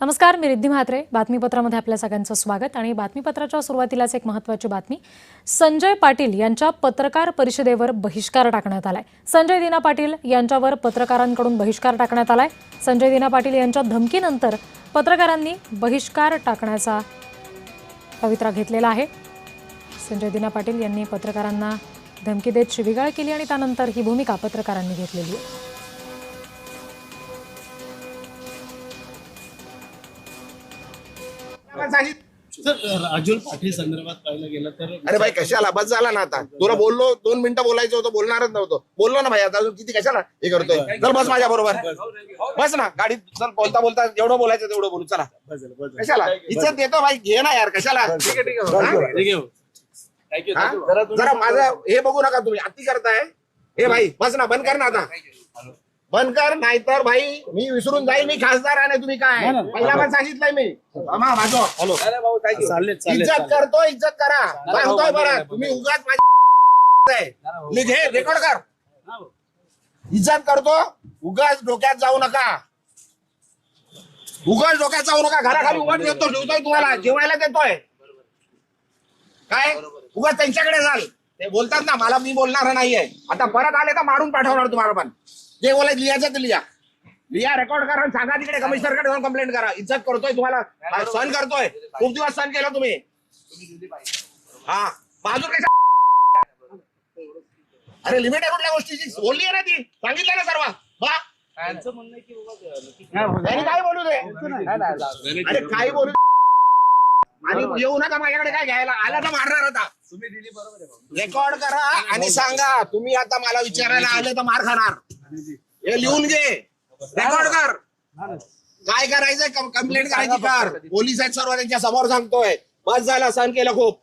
नमस्कार, मी रिद्धी म्हात्रे. बातमीपत्रामध्ये आपल्या सगळ्यांचं स्वागत. आणि बातमीपत्राच्या सुरुवातीलाच एक महत्त्वाची बातमी. संजय पाटील यांच्या पत्रकार परिषदेवर बहिष्कार टाकण्यात आलाय. संजय दिना पाटील यांच्यावर पत्रकारांकडून बहिष्कार टाकण्यात आलाय. संजय दिना पाटील यांच्या धमकीनंतर पत्रकारांनी बहिष्कार टाकण्याचा पवित्रा घेतलेला आहे. संजय दिना पाटील यांनी पत्रकारांना धमकी देत शिवीगाळ केली आणि त्यानंतर ही भूमिका पत्रकारांनी घेतलेली आहे. राजुल पाटील संदर्भात पाहिलं गेलं तर अरे भाई कशाला बस झाला ना. आता तुला बोललो 2 मिनिटं बोलायचं होतं, बोलणारच नव्हतं. बोललो ना भाई, आता अजून किती कशाला हे करतोय. चल बस माझ्या बरोबर, बस ना गाडीत. चल बोलता बोलता जेवढं बोलायचं तेवढं बोलू. चला कशाला इज्जत देतो भाई, घे ना यार. कशाला जरा माझं हे बघू नका तुम्ही, अति करताय. हे भाई बस ना, बंद कर ना आता, बंद कर. नाहीतर भाई मी विसरून जाईल मी खासदार आहे. तुम्ही काय पहिला पण सांगितलंय मी. हॅलो, इज्जत करतो, इज्जत करा. सांगतोय बरं, तुम्ही उगाच माझी रेकॉर्ड कर. इज्जत करतो, उगाच डोक्यात जाऊ नका. उगाच डोक्यात जाऊ नका. घराखाली उगाच देतो, ठेवतोय तुम्हाला जेवायला देतोय. काय उगाच त्यांच्याकडे जाल. ते बोलतात ना, मला मी बोलणार नाहीये. आता परत आले तर मारून पाठवणार तुम्हाला. पण जे बोलायचं लिहायचं ते लिहा, रेकॉर्ड करा, सांगा तिकडे कमिशनरकडे जाऊन कंप्लेंट करा. इज्जत करतोय, तुम्हाला सहन करतोय. खूप दिवस सहन केलं तुम्ही. हा बाजू कशा. अरे लिमिट आहे कुठल्या गोष्टीची, बोलली आहे ना ती, सांगितलं ना सर्व. काय बोलू दे, अरे काय बोलू. आणि येऊ नका माझ्याकडे काय घ्यायला. आला तर मारणार होता. रेकॉर्ड करा आणि सांगा. तुम्ही आता मला विचारायला आले तर मार खाणार. हे लिहून घे, रेकॉर्ड कर. काय करायचंय कंप्लेंट करायची कर. पोलीस आहेत सर्व, त्यांच्या समोर सांगतोय. बस झाला, सहन केलं खूप.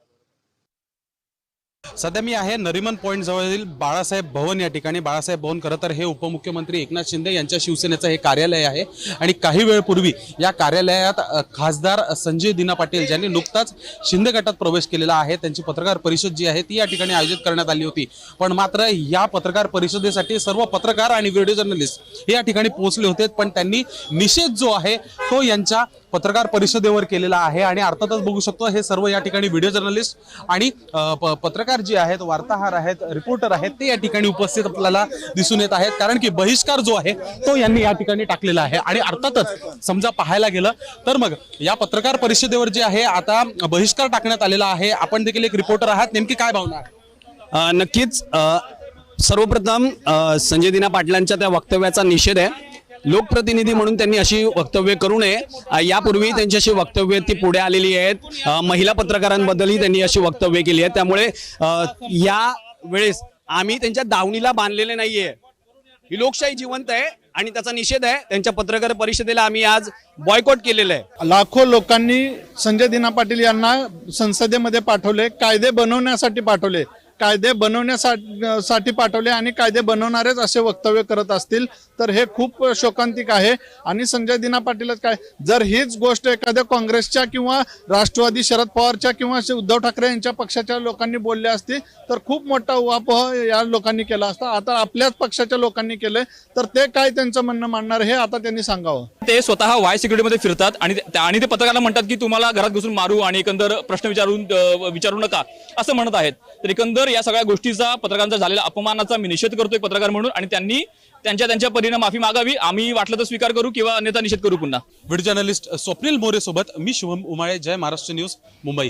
सध्या मी आहे नरिमन पॉइंट जवळील बाळासाहेब भवन या ठिकाणी. बाळासाहेब भवन खरं तर हे उपमुख्यमंत्री एकनाथ शिंदे यांच्या शिवसेनेचं हे कार्यालय आहे. आणि काही वेळपूर्वी या कार्यालयात खासदार संजय दिना पाटील ज्यांनी नुकताच शिंदे गटात प्रवेश केलेला आहे, त्यांची पत्रकार परिषद जी आहे ती या ठिकाणी आयोजित करण्यात आली होती. पण मात्र या पत्रकार परिषदेसाठी सर्व पत्रकार आणि व्हिडिओ जर्नलिस्ट हे या ठिकाणी पोहोचले होते. पण त्यांनी निषेध जो आहे तो यांच्या पत्रकार परिषदेवर केलेला आहे. आणि अर्थातच बघू शकतो हे सर्व या ठिकाणी व्हिडिओ जर्नलिस्ट आणि पत्रकार जे आहेत, वार्ताहर आहेत, रिपोर्टर आहेत, ते या ठिकाणी उपस्थित आपल्याला दिसून येत आहेत. कारण की बहिष्कार जो आहे तो यांनी या ठिकाणी टाकलेला आहे. आणि अर्थातच समजा पाहायला गेलं तर मग या पत्रकार परिषदेवर जे आहे आता बहिष्कार टाकण्यात आलेला आहे. आपण देखील एक रिपोर्टर आहात, नेमकी काय भावना आहे? नक्कीच सर्वप्रथम संजय दिना पाटलांच्या त्या वक्तव्याचा निषेध आहे. लोकप्रतिनिधी म्हणून त्यांनी अशी वक्तव्य करू नये. यापूर्वी त्यांची वक्तव्य ती पुढे आलेली आहेत. महिला पत्रकारांबद्दलही त्यांनी अशी वक्तव्य केली आहेत. त्यामुळे या वेळेस आम्ही त्यांच्या दावणीला बांधलेले नाहीये. ही लोकशाही जिवंत आहे आणि त्याचा निषेध आहे. त्यांच्या पत्रकार परिषदेला आम्ही आज बॉयकॉट केलेलं आहे. लाखो लोकांनी संजय दिना पाटील यांना संसदेमध्ये पाठवले, कायदे बनवण्यासाठी पाठवले, कायदे बनवण्यासाठी पाठवले आणि कायदे बनवणारेच असे वक्तव्य करत असतील तर हे खूप शोकांतिक आहे. आणि संजय दिना पाटीलच काय, जर हीच गोष्ट एखाद्या काँग्रेसच्या किंवा राष्ट्रवादी शरद पवारच्या किंवा उद्धव ठाकरे यांच्या पक्षाच्या लोकांनी बोलले असते तर खूप मोठा उहापोह या लोकांनी केला असता. आता आपल्याच पक्षाच्या लोकांनी केले तर ते काय त्यांचं म्हणणं मांडणार हे आता त्यांनी सांगावं. ते स्वतः वाय सिक्युरिटीमध्ये फिरतात आणि ते पत्रकारांना म्हणतात की तुम्हाला घरात घुसून मारू आणि एकंदर प्रश्न विचारू नका असं म्हणत आहेत. तर एकंदर या सगळ्या गोष्टीचा पत्रकारांचा झालेला अपमानाचा मी निषेध करतोय पत्रकार म्हणून. आणि त्यांनी त्यांच्या परीने माफी मागावी. आम्ही वाटलं तर स्वीकार करू किंवा अन्यथा निषेध करू पुन्हा. व्हिडिओ जर्नलिस्ट स्वप्नील मोरे सोबत मी शुभम उमाळे, जय महाराष्ट्र न्यूज, मुंबई.